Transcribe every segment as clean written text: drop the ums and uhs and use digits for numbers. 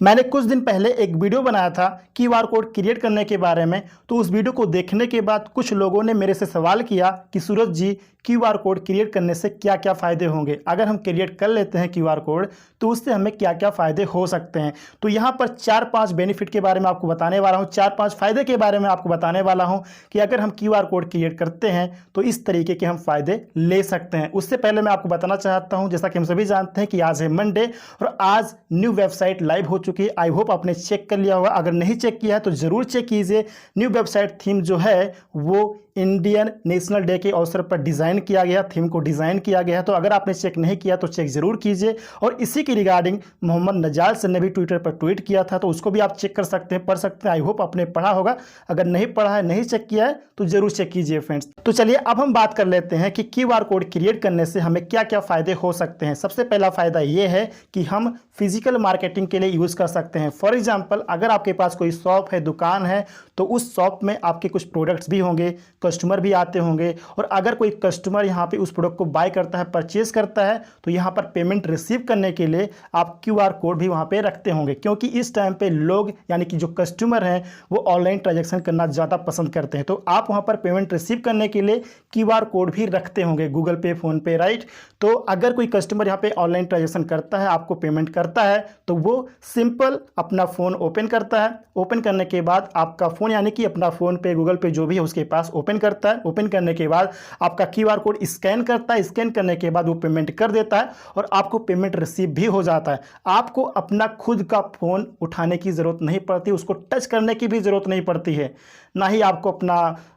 मैंने कुछ दिन पहले एक वीडियो बनाया था क्यूआर कोड क्रिएट करने के बारे में। तो उस वीडियो को देखने के बाद कुछ लोगों ने मेरे से सवाल किया कि सूरज जी, क्यूआर कोड क्रिएट करने से क्या क्या फ़ायदे होंगे, अगर हम क्रिएट कर लेते हैं क्यूआर कोड तो उससे हमें क्या क्या फ़ायदे हो सकते हैं। तो यहाँ पर 4-5 बेनिफिट के बारे में आपको बताने वाला हूँ, 4-5 फ़ायदे के बारे में आपको बताने वाला हूँ कि अगर हम क्यूआर कोड क्रिएट करते हैं तो इस तरीके के हम फ़ायदे ले सकते हैं। उससे पहले मैं आपको बताना चाहता हूँ, जैसा कि हम सभी जानते हैं कि आज है मंडे और आज न्यू वेबसाइट लाइव हो चुकी है। आई होप आपने चेक कर लिया होगा, अगर नहीं चेक किया है तो ज़रूर चेक कीजिए। न्यू वेबसाइट थीम जो है वो इंडियन नेशनल डे के अवसर पर डिज़ाइन किया गया, थीम को डिज़ाइन किया गया है। तो अगर आपने चेक नहीं किया तो चेक ज़रूर कीजिए। और इसी के रिगार्डिंग मोहम्मद नजाल सर ने भी ट्विटर पर ट्वीट किया था, तो उसको भी आप चेक कर सकते हैं, पढ़ सकते हैं। आई होप आपने पढ़ा होगा, अगर नहीं पढ़ा है, नहीं चेक किया है तो ज़रूर चेक कीजिए फ्रेंड्स। तो चलिए अब हम बात कर लेते हैं कि क्यूआर कोड क्रिएट करने से हमें क्या क्या फ़ायदे हो सकते हैं। सबसे पहला फ़ायदा ये है कि हम फिजिकल मार्केटिंग के लिए यूज़ कर सकते हैं। फॉर एग्जाम्पल, अगर आपके पास कोई शॉप है, दुकान है, तो उस शॉप में आपके कुछ प्रोडक्ट्स भी होंगे, कस्टमर भी आते होंगे, और अगर कोई कस्टमर यहाँ पे उस प्रोडक्ट को बाय करता है, परचेज करता है, तो यहाँ पर पेमेंट रिसीव करने के लिए आप क्यूआर कोड भी वहाँ पे रखते होंगे, क्योंकि इस टाइम पे लोग यानी कि जो कस्टमर हैं वो ऑनलाइन ट्रांजैक्शन करना ज़्यादा पसंद करते हैं। तो आप वहाँ पर पेमेंट रिसीव करने के लिए क्यूआर कोड भी रखते होंगे, गूगल पे, फ़ोन पे, राइट। तो अगर कोई कस्टमर यहाँ पे ऑनलाइन ट्रांजैक्शन करता है, आपको पेमेंट करता है, तो वो सिंपल अपना फ़ोन ओपन करता है। ओपन करने के बाद आपका फ़ोन यानी कि अपना फ़ोन पे, गूगल पे जो भी है उसके पास ओपन करता है। ओपन करने के बाद आपका क्यूआर कोड स्कैन करता है। स्कैन करने के बाद वो पेमेंट कर देता है और आपको पेमेंट रिसीव भी हो जाता है। आपको अपना खुद का फ़ोन उठाने की ज़रूरत नहीं पड़ती, उसको टच करने की भी ज़रूरत नहीं पड़ती है। ना ही आपको अपना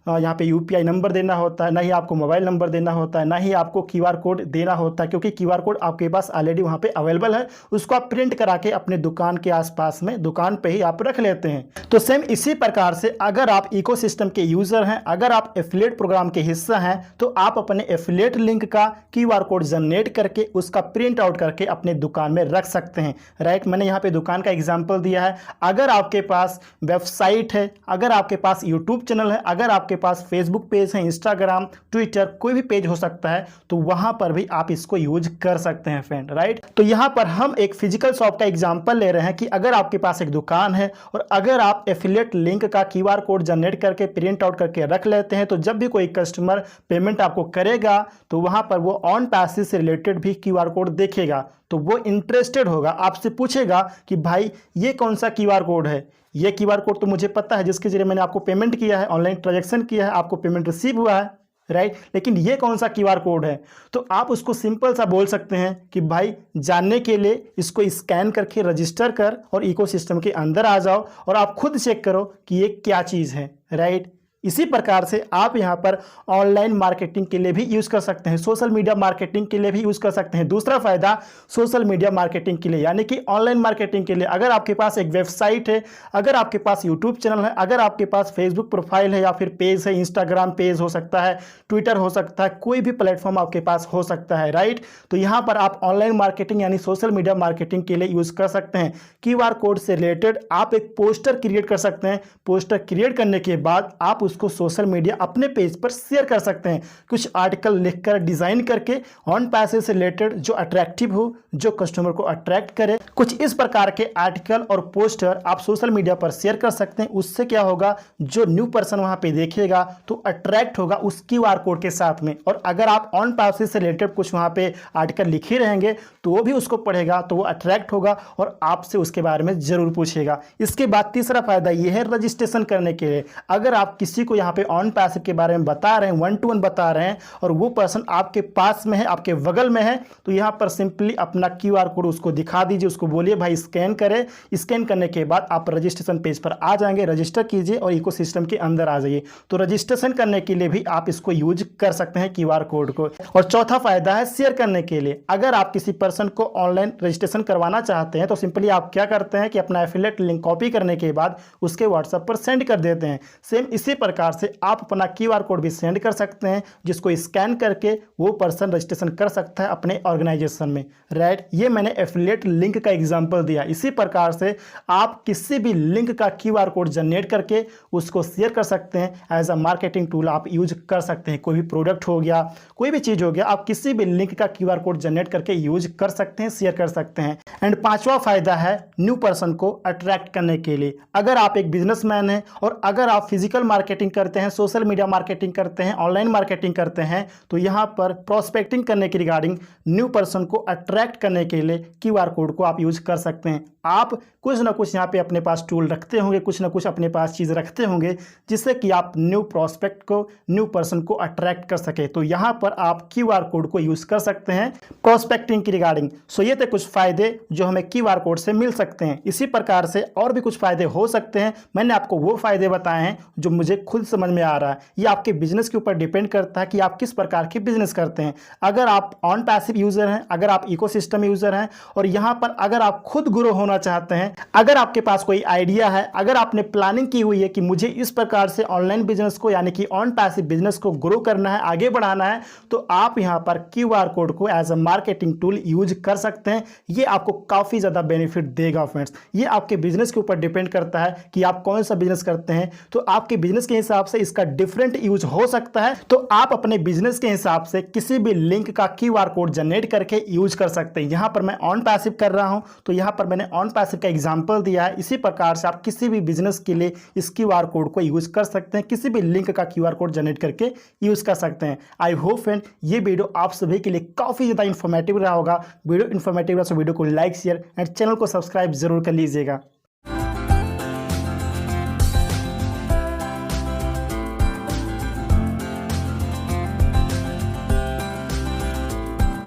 यहाँ पे यूपीआई नंबर देना होता है, ना ही आपको मोबाइल नंबर देना होता है, ना ही आपको क्यूआर कोड देना होता है, क्योंकि क्यूआर कोड आपके पास ऑलरेडी वहाँ पे अवेलेबल है। उसको आप प्रिंट करा के अपने दुकान के आसपास में, दुकान पे ही आप रख लेते हैं। तो सेम इसी प्रकार से अगर आप इकोसिस्टम के यूज़र हैं, अगर आप एफिलिएट प्रोग्राम के हिस्सा हैं, तो आप अपने एफिलिएट लिंक का क्यूआर कोड जनरेट करके उसका प्रिंट आउट करके अपने दुकान में रख सकते हैं, राइट। मैंने यहाँ पे दुकान का एग्जाम्पल दिया है। अगर आपके पास वेबसाइट है, अगर आपके पास यूट्यूब चैनल है, अगर आपके पास फेसबुक पेज है, इंस्टाग्राम, ट्विटर, कोई भी पेज हो सकता है, तो वहां पर भी आप इसको यूज कर सकते हैं फ्रेंड, राइट। तो यहां पर हम एक फिजिकल शॉप का एग्जांपल ले रहे हैं कि अगर आपके पास एक दुकान है और अगर आप एफिलिएट लिंक का क्यूआर कोड जनरेट करके प्रिंट आउट करके रख लेते हैं, तो जब भी कोई कस्टमर पेमेंट आपको करेगा तो वहां पर वो ऑन पैसेज से रिलेटेड भी क्यूआर कोड देखेगा, तो वो इंटरेस्टेड होगा, आपसे पूछेगा कि भाई ये कौन सा क्यूआर कोड है। ये क्यूआर कोड तो मुझे पता है, जिसके जरिए मैंने आपको पेमेंट किया है, ऑनलाइन ट्रांजैक्शन किया है, आपको पेमेंट रिसीव हुआ है, राइट। लेकिन ये कौन सा क्यूआर कोड है? तो आप उसको सिंपल सा बोल सकते हैं कि भाई जानने के लिए इसको स्कैन करके रजिस्टर कर और इकोसिस्टम के अंदर आ जाओ और आप खुद चेक करो कि ये क्या चीज़ है, राइट। इसी प्रकार से आप यहाँ पर ऑनलाइन मार्केटिंग के लिए भी यूज़ कर सकते हैं, सोशल मीडिया मार्केटिंग के लिए भी यूज़ कर सकते हैं। दूसरा फ़ायदा सोशल मीडिया मार्केटिंग के लिए यानी कि ऑनलाइन मार्केटिंग के लिए, अगर आपके पास एक वेबसाइट है, अगर आपके पास यूट्यूब चैनल है, अगर आपके पास फेसबुक प्रोफाइल है या फिर पेज है, इंस्टाग्राम पेज हो सकता है, ट्विटर हो सकता है, कोई भी प्लेटफॉर्म आपके पास हो सकता है, राइट। तो यहाँ पर आप ऑनलाइन मार्केटिंग यानी सोशल मीडिया मार्केटिंग के लिए यूज़ कर सकते हैं। क्यूआर कोड से रिलेटेड आप एक पोस्टर क्रिएट कर सकते हैं। पोस्टर क्रिएट करने के बाद आप उसको सोशल मीडिया अपने पेज पर शेयर कर सकते हैं, कुछ आर्टिकल लिखकर, डिजाइन करके, ऑन पैसेज से रिलेटेड जो अट्रैक्टिव हो, जो कस्टमर को अट्रैक्ट करे। कुछ इस प्रकार के आर्टिकल और पोस्टर आप सोशल मीडिया पर शेयर कर सकते हैं। उससे क्या होगा, जो न्यू पर्सन वहां पे देखेगा तो अट्रैक्ट होगा उस क्यूआर कोड के साथ में। और अगर आप ऑन पैसेज से रिलेटेड कुछ वहां पे आर्टिकल लिखे रहेंगे तो वो भी उसको पढ़ेगा, तो वो अट्रैक्ट होगा और आपसे उसके बारे में जरूर पूछेगा। इसके बाद तीसरा फायदा ये है रजिस्ट्रेशन करने के लिए। अगर आप किसी को यहाँ पे ऑन पैसिव के बारे में बता रहे हैं, 1-to-1 बता रहे हैं और वो पर्सन आपके पास में है, आपके बगल में है, तो यहाँ पर सिंपली अपना क्यूआर कोड उसको दिखा दीजिए, उसको बोलिए भाई स्कैन करे। स्कैन करने के बाद आप रजिस्ट्रेशन पेज पर आ जाएंगे, रजिस्टर कीजिए और इकोसिस्टम के अंदर आ जाइए। तो रजिस्ट्रेशन करने के लिए भी आप इसको यूज कर सकते हैं क्यूआर कोड को। और चौथा फायदा है शेयर करने के लिए। अगर आप किसी पर्सन को ऑनलाइन रजिस्ट्रेशन करवाना चाहते हैं तो सिंपली आप क्या करते हैं कि अपना एफिलिएट लिंक कॉपी करने के बाद उसके व्हाट्सएप पर सेंड कर देते हैं। सेम इसी प्रकार प्रकार से आप अपना QR कोड भी सेंड कर सकते हैं, जिसको स्कैन करके वो पर्सन रजिस्ट्रेशन कर सकता है अपने ऑर्गेनाइजेशन में। राइट, ये मैंने एफिलिएट लिंक का एग्जांपल दिया। इसी प्रकार से आप किसी भी लिंक का QR कोड जनरेट करके उसको शेयर कर सकते हैं। एज अ मार्केटिंग टूल आप यूज कर सकते हैं। कोई भी प्रोडक्ट हो गया, कोई भी चीज़ हो गया, आप किसी भी लिंक का QR कोड जनरेट करके यूज कर सकते हैं, शेयर कर सकते हैं। एंड पांचवा फायदा है न्यू पर्सन को अट्रैक्ट करने के लिए। अगर आप एक बिजनेसमैन हैं और अगर आप फिजिकल मार्केटिंग करते हैं, सोशल मीडिया मार्केटिंग करते हैं, ऑनलाइन मार्केटिंग करते हैं, तो यहाँ पर प्रोस्पेक्टिंग करने के रिगार्डिंग न्यू पर्सन को अट्रैक्ट करने के लिए QR कोड को आप यूज कर सकते हैं। आप कुछ ना कुछ यहाँ पे अपने पास टूल रखते होंगे, कुछ ना कुछ अपने पास चीज़ रखते होंगे जिससे कि आप न्यू प्रोस्पेक्ट को, न्यू पर्सन को अट्रैक्ट कर सके। तो यहाँ पर आप QR कोड को यूज़ कर सकते हैं प्रोस्पेक्टिंग की रिगार्डिंग। सो ये थे कुछ फ़ायदे जो हमें QR कोड से मिल सकते हैं। इसी प्रकार से और भी कुछ फ़ायदे हो सकते हैं। मैंने आपको वो फ़ायदे बताए हैं जो मुझे खुद समझ में आ रहा है। ये आपके बिजनेस के ऊपर डिपेंड करता है कि आप किस प्रकार की बिजनेस करते हैं। अगर आप ऑन पैसिव यूज़र हैं, अगर आप इकोसिस्टम यूज़र हैं और यहाँ पर अगर आप खुद ग्रो होना चाहते हैं, अगर आपके पास कोई आइडिया है, अगर आपने प्लानिंग की हुई है कि मुझे इस प्रकार से ऑनलाइन बिजनेस को यानी कि ऑन पैसिव बिजनेस को ग्रो करना है, आगे बढ़ाना है, तो आप यहाँ पर QR कोड को as a marketing tool use कर सकते हैं। ये आपको काफ़ी ज़्यादा बेनिफिट देगा फ्रेंड्स। ये आपके बिजनेस के ऊपर डिपेंड करता है कि आप कौन सा बिजनेस करते हैं, तो आपके बिजनेस के हिसाब से इसका डिफरेंट यूज हो सकता है। तो आप अपने बिजनेस के हिसाब से किसी भी लिंक का QR कोड जनरेट करके यूज कर सकते हैं। यहाँ पर मैं ऑन पैसिव कर रहा हूँ, तो यहाँ पर मैंने ऑन पैसिव का एग्जाम्पल दिया है। इसी प्रकार से आप किसी भी बिजनेस के लिए इस QR कोड को यूज कर सकते हैं, किसी भी लिंक का QR कोड जनरेट करके यूज कर सकते हैं। आई होप फ्रेंड ये वीडियो आप सभी के लिए काफ़ी ज़्यादा इन्फॉर्मेटिव रहा होगा। वीडियो इन्फॉर्मेटिव रहा तो वीडियो को लाइक, शेयर एंड चैनल को सब्सक्राइब जरूर कर लीजिएगा।